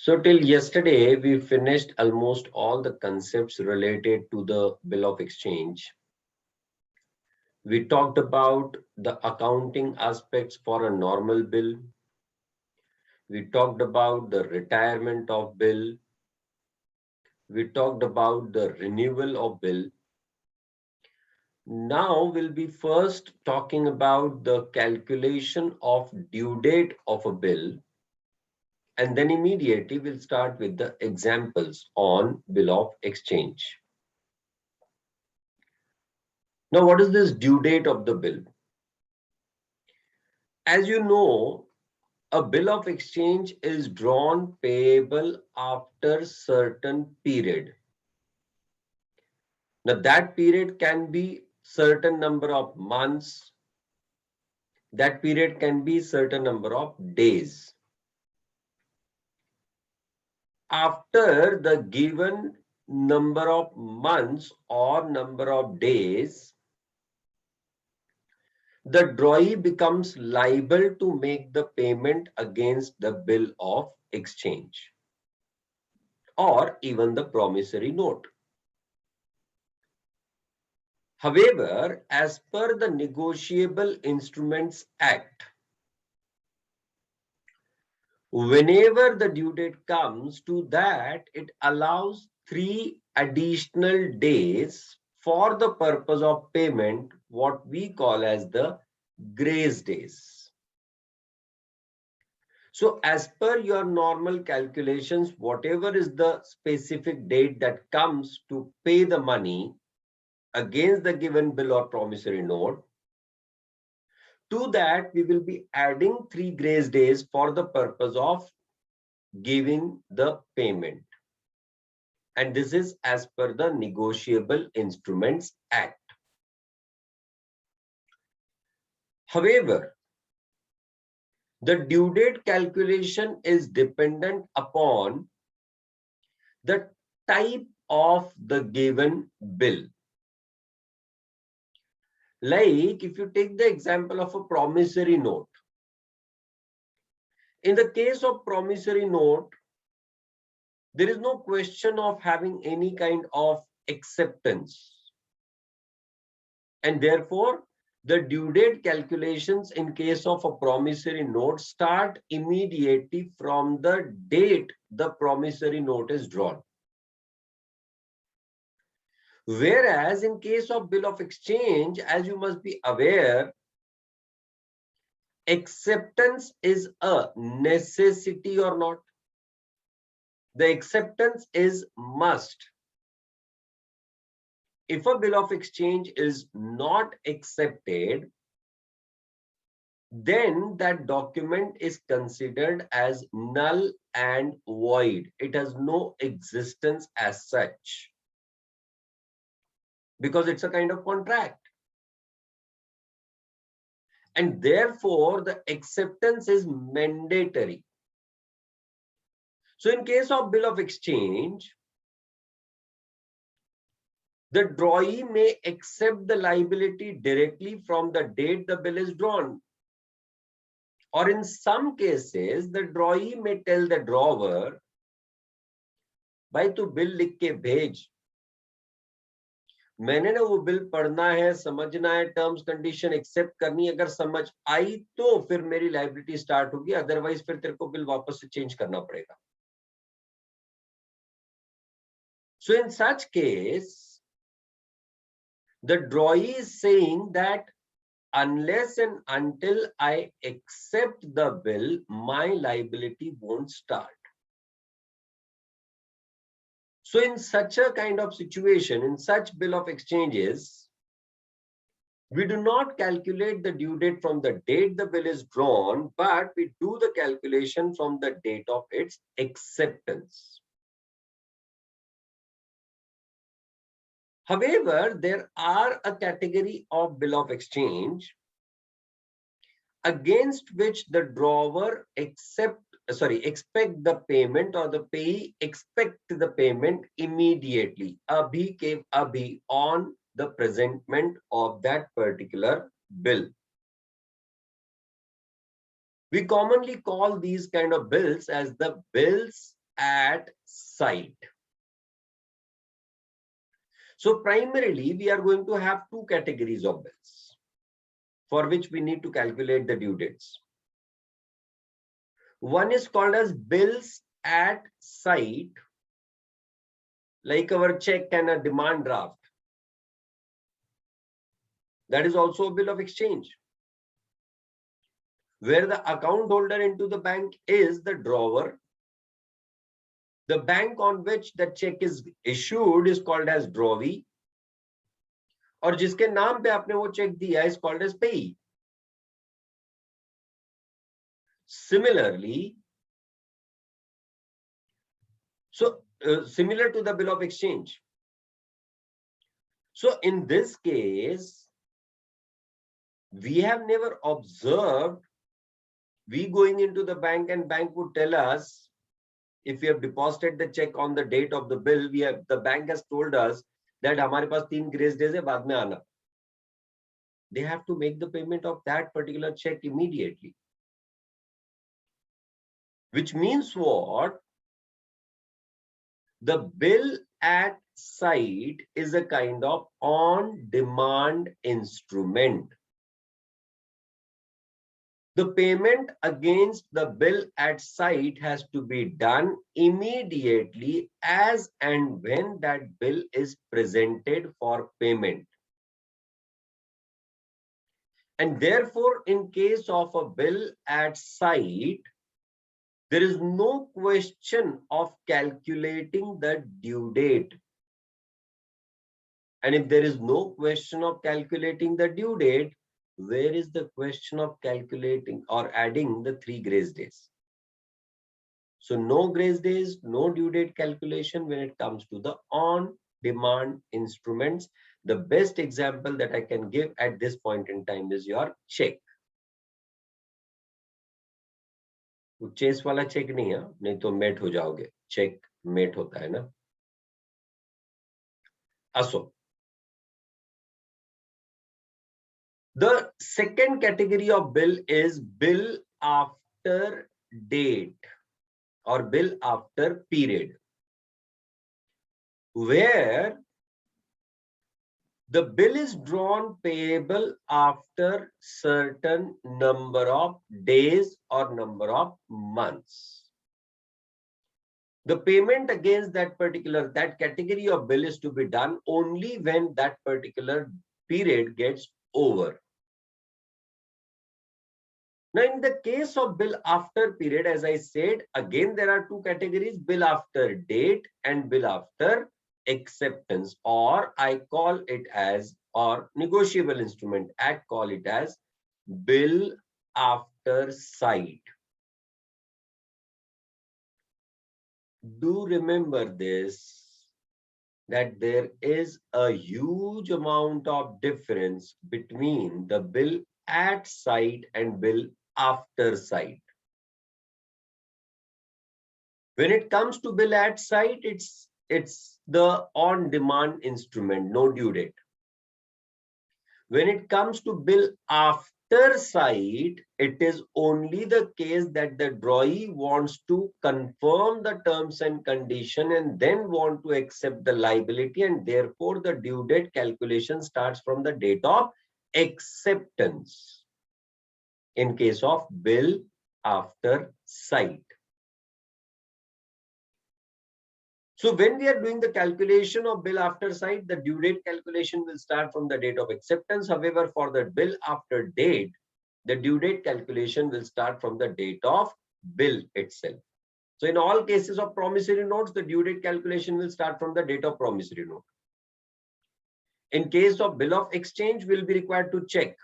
So till yesterday, we finished almost all the concepts related to the bill of exchange. We talked about the accounting aspects for a normal bill. We talked about the retirement of bill. We talked about the renewal of bill. Now we'll be first talking about the calculation of due date of a bill, and then immediately we'll start with the examples on bill of exchange. Now, what is this due date of the bill? As you know, a bill of exchange is drawn payable after certain period. Now, that period can be certain number of months. That period can be certain number of days. After the given number of months or number of days, the drawee becomes liable to make the payment against the bill of exchange or even the promissory note. However, as per the Negotiable Instruments Act, whenever the due date comes to that, it allows 3 additional days for the purpose of payment, what we call as the grace days. So as per your normal calculations, whatever is the specific date that comes to pay the money against the given bill or promissory note, to that we will be adding 3 grace days for the purpose of giving the payment. And this is as per the Negotiable Instruments Act. However, the due date calculation is dependent upon the type of the given bill. Like if you take the example of a promissory note. In the case of promissory note, there is no question of having any kind of acceptance. And therefore, the due date calculations in case of a promissory note start immediately from the date the promissory note is drawn. Whereas in case of bill of exchange, as you must be aware, acceptance is a necessity or not. The acceptance is must. If a bill of exchange is not accepted, then that document is considered as null and void. It has no existence as such because it's a kind of contract. And therefore, the acceptance is mandatory. So in case of bill of exchange, the drawee may accept the liability directly from the date the bill is drawn. Or in some cases, the drawee may tell the drawer, भाई तू bill लिख के भेज, मैंने ना वो bill पढ़ना है, समझना है, टर्म्स कंडीशन एक्सेप्ट करनी, अगर समझ आई तो फिर मेरी लायबिलिटी स्टार्ट होगी, अदरवाइज फिर तेरे को बिल वापस से चेंज करना पड़ेगा. So in such case, the drawee is saying that unless and until I accept the bill, my liability won't start. So in such a kind of situation, in such bill of exchanges, we do not calculate the due date from the date the bill is drawn, but we do the calculation from the date of its acceptance. However, there are a category of bill of exchange against which the drawer expect the payment or the payee expect the payment immediately, abhi ke abhi, on the presentment of that particular bill. We commonly call these kind of bills as the bills at sight. So primarily, we are going to have two categories of bills for which we need to calculate the due dates. One is called as bills at sight, like our check and a demand draft. That is also a bill of exchange, where the account holder into the bank is the drawer. The bank on which the check is issued is called as drawee, और जिसके नाम पे आपने वो check दिया is called as payee. Similarly, similar to the bill of exchange. So in this case, we have never observed we going into the bank and bank would tell us, if we have deposited the check on the date of the bill, the bank has told us that हमारे पास 3 grace days है, बाद में आना. They have to make the payment of that particular check immediately. Which means what? The bill at sight is a kind of on-demand instrument. The payment against the bill at sight has to be done immediately as and when that bill is presented for payment. And therefore, in case of a bill at sight, there is no question of calculating the due date. And if there is no question of calculating the due date, where is the question of calculating or adding the 3 grace days? So no grace days, no due date calculation when it comes to the on-demand instruments. The best example that I can give at this point in time is your check. Chess वाला check नहीं है, नहीं तो met हो जाओगे. Check met होता है ना. असो the second category of bill is bill after date or bill after period, where the bill is drawn payable after certain number of days or number of months. The payment against that category of bill is to be done only when that particular period gets over. Now, in the case of bill after period, as I said, again, there are two categories, bill after date and bill after acceptance, or I call it as, or Negotiable Instrument Act call it as bill after sight. Do remember this, that there is a huge amount of difference between the bill at sight and bill after sight. When it comes to bill at sight, it's the on-demand instrument, no due date. When it comes to bill after sight, it is only the case that the drawee wants to confirm the terms and condition and then want to accept the liability, and therefore the due date calculation starts from the date of acceptance in case of bill after sight. So when we are doing the calculation of bill after sight, the due date calculation will start from the date of acceptance. However, for the bill after date, the due date calculation will start from the date of bill itself. So in all cases of promissory notes, the due date calculation will start from the date of promissory note. In case of bill of exchange, we'll be required to check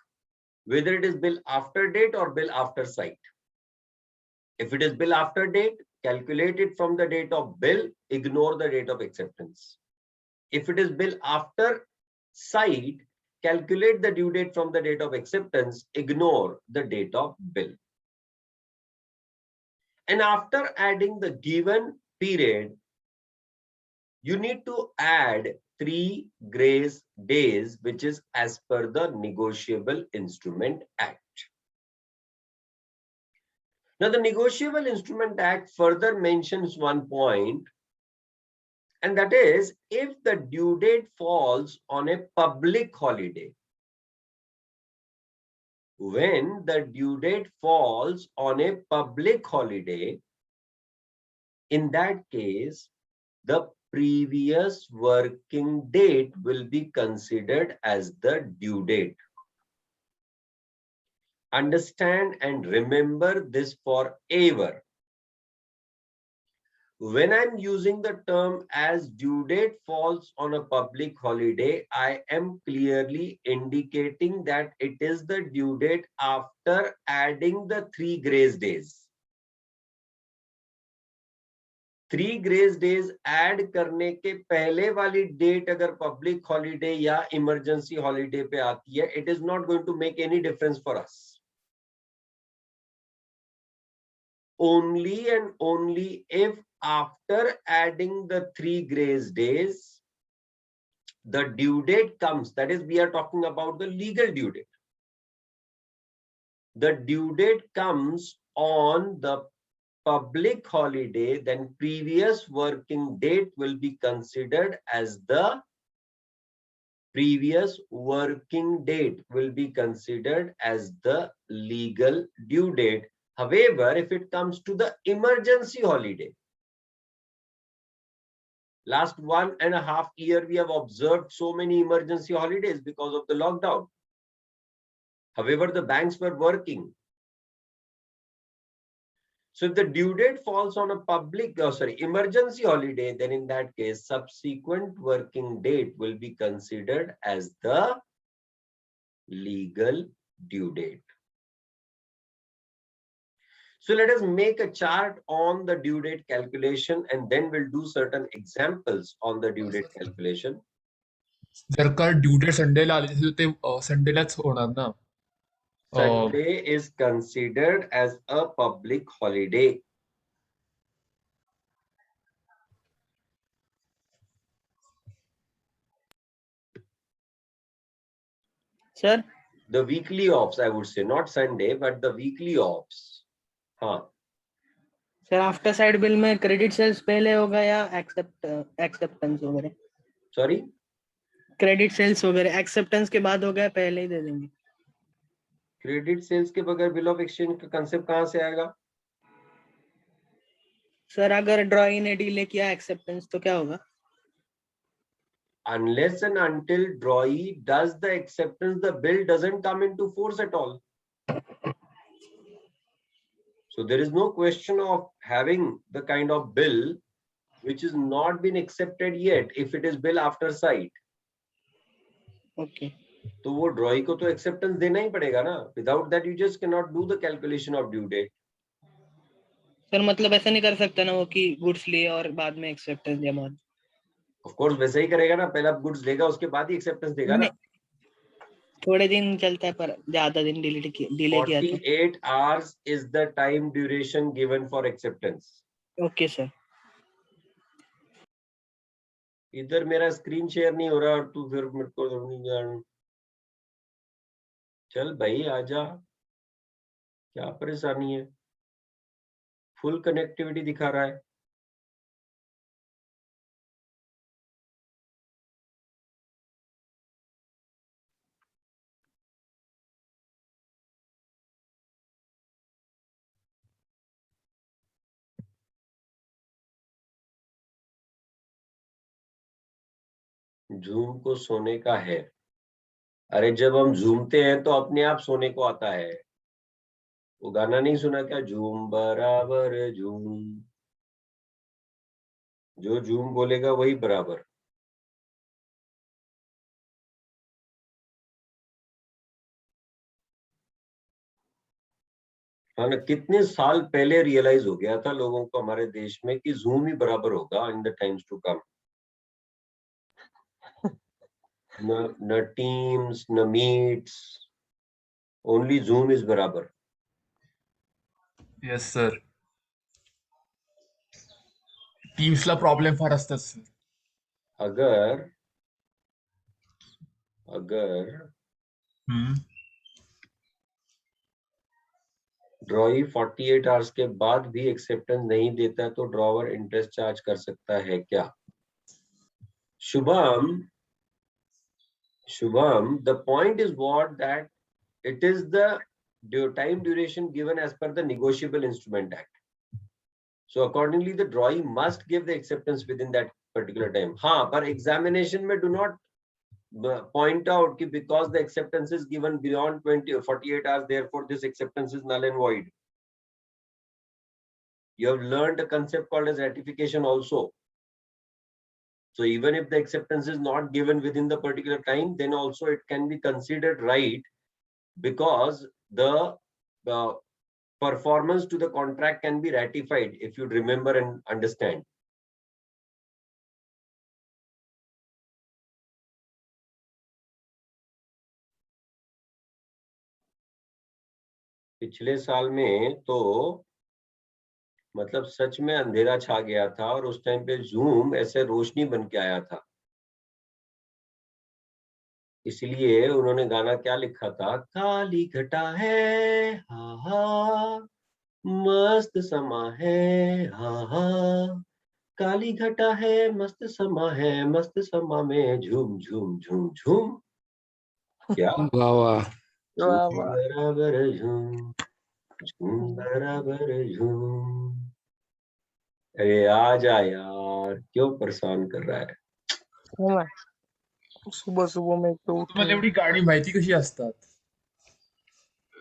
whether it is bill after date or bill after sight. If it is bill after date, calculate it from the date of bill, ignore the date of acceptance. If it is bill after sight, calculate the due date from the date of acceptance, ignore the date of bill. And after adding the given period, you need to add 3 grace days, which is as per the Negotiable Instrument Act. Now, the Negotiable Instrument Act further mentions one point, and that is if the due date falls on a public holiday. When the due date falls on a public holiday, in that case, the previous working date will be considered as the due date. Understand and remember this forever. When I'm using the term as due date falls on a public holiday, I am clearly indicating that it is the due date after adding the 3 grace days. 3 grace days add करने के पहले वाली date अगर public holiday या emergency holiday पे आती है, it is not going to make any difference for us. Only and only if after adding the 3 grace days, the due date comes, that is, we are talking about the legal due date. The due date comes on the public holiday, then previous working date will be considered as the previous working date will be considered as the legal due date. However, if it comes to the emergency holiday, last 1.5 years we have observed so many emergency holidays because of the lockdown. However, the banks were working. So if the due date falls on a emergency holiday, then in that case, subsequent working date will be considered as the legal due date. So let us make a chart on the due date calculation, and then we'll do certain examples on the due date calculation. जर का due date संडेला आली तर ते संडेलाच होणार ना. Sunday is considered as a public holiday. Sir? The weekly offs, I would say, not Sunday, but the weekly offs. हाँ. Sir after side bill में क्रेडिट सेल्स पहले होगा या एक्सेप्टेंस वगैरह? Sorry? क्रेडिट सेल्स वगैरह एक्सेप्टेंस के बाद होगा, पहले ही दे देंगे? क्रेडिट सेल्स के बगैर बिल ऑफ एक्सचेंज का कंसेप्ट कहां से आएगा? सर अगर ड्रॉई ने डिले किया एक्सेप्टेंस तो क्या होगा? Unless and until drawee does the acceptance, the bill doesn't come into force at all. So there is no question of having the kind of bill which is not been accepted yet if it is bill after sight. Okay. तो वो ड्रॉई को तो acceptance देना ही पड़ेगा ना. Without that you just cannot do the calculation of due date. Sir मतलब ऐसा नहीं कर सकता ना वो कि गुड्स लिए और बाद में एक्सेप्टेंस दिया बाद? Of course वैसे ही करेगा ना, पहला गुड्स लेगा उसके बाद ही एक्सेप्टेंस देगा ना. थोड़े दिन चलता है पर ज्यादा दिन डिले किया तो 48 hours is the time duration given for acceptance. Okay sir. इधर मेरा स्क्रीन शेयर नहीं हो रहा और तू फिर मेरे को चल भाई आजा, क्या परेशानी है? फुल कनेक्टिविटी दिखा रहा है. जूम को सोने का है. अरे जब हम झूमते हैं तो अपने आप सोने को आता है. वो गाना नहीं सुना क्या? झूम बराबर झूम, जो झूम बोलेगा वही बराबर. हाँ ना, कितने साल पहले रियलाइज हो गया था लोगों को हमारे देश में कि जूम ही बराबर होगा in the times to come. न टीम्स न मीट्स, ओनली जूम इज बराबर. Yes sir. टीम्सला प्रॉब्लेम फार असतात सर. अगर ड्रॉई 48 आवर्स के बाद भी एक्सेप्टेंस नहीं देता तो ड्रॉवर इंटरेस्ट चार्ज कर सकता है क्या? Shubham, the point is what, that it is the time duration given as per the Negotiable Instrument Act. So accordingly, the drawee must give the acceptance within that particular time. हाँ, पर examination में do not point out कि because the acceptance is given beyond 48 hours, therefore this acceptance is null and void. You have learned a concept called as ratification also. So even if the acceptance is not given within the particular time, then also it can be considered right, because the performance to the contract can be ratified, if you remember and understand. पिछले साल में तो मतलब सच में अंधेरा छा गया था और उस टाइम पे जूम ऐसे रोशनी बन के आया था, इसलिए उन्होंने गाना क्या लिखा था, काली घटा है हा हा, मस्त समा है हा हा, काली घटा है मस्त समा है, मस्त समा में झूम झूम झूम झूम। क्या वाह वाह. वाह झूम वाह. बराबर झूम, झूम बराबर झूम। अरे आ जा यार, क्यों परेशान कर रहा है? हो ना. सुबह सुबह में तो तुम्हाला उठे. एवढी गाणी माहिती कशी असतात?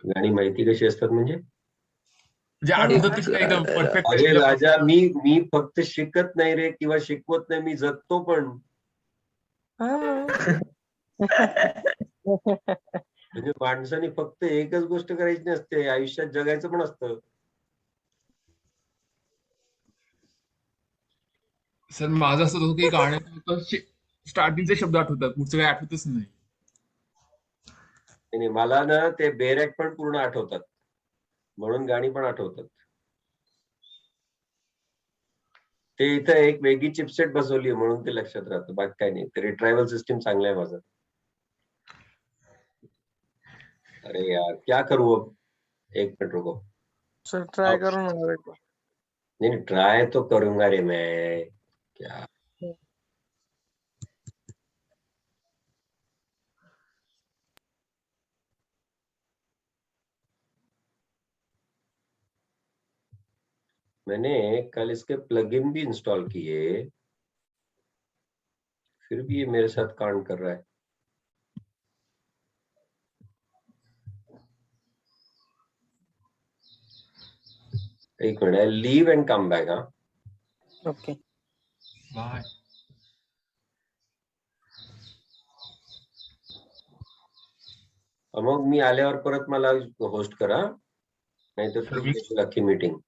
गाणी माहिती कशी असतात म्हणजे? म्हणजे आठवतात तशी काय एकदम परफेक्ट अरे पहिल्यापासून? राजा, मी फक्त शिकत नाही रे, किंवा शिकवत नाही, मी जगतो पण. हा ना. म्हणजे माणसाने फक्त एकच गोष्ट करायची नसते, आयुष्यात जगायचं पण असतं. सर माझं असं होतं की गाण्यात स्टार्टिंगचे शब्द आठवतात, पुढचं काही आठवतच नाही. आणि मला ना ते बेरॅक पण पूर्ण आठवतात, म्हणून गाणी पण आठवतात. ते इथं एक वेगळी चिपसेट बसवली म्हणून ते लक्षात राहतं, बाकी काही नाही. ते रिट्रायवल सिस्टम चांगला आहे माझं. अरे यार क्या करूं अब, एक मिनट रुको. सर ट्राय करो ना एक बार. नहीं, ट्राई तो करूंगा रे मैं, क्या मैंने कल इसके प्लगइन भी इंस्टॉल किए, फिर भी ये मेरे साथ कांड कर रहा है. एक minute, leave and come back. हाँ ओके. बाय. मग मी आल्यावर परत मला होस्ट करा, नाहीतर सर तू मी घेशील अख्खी मीटिंग.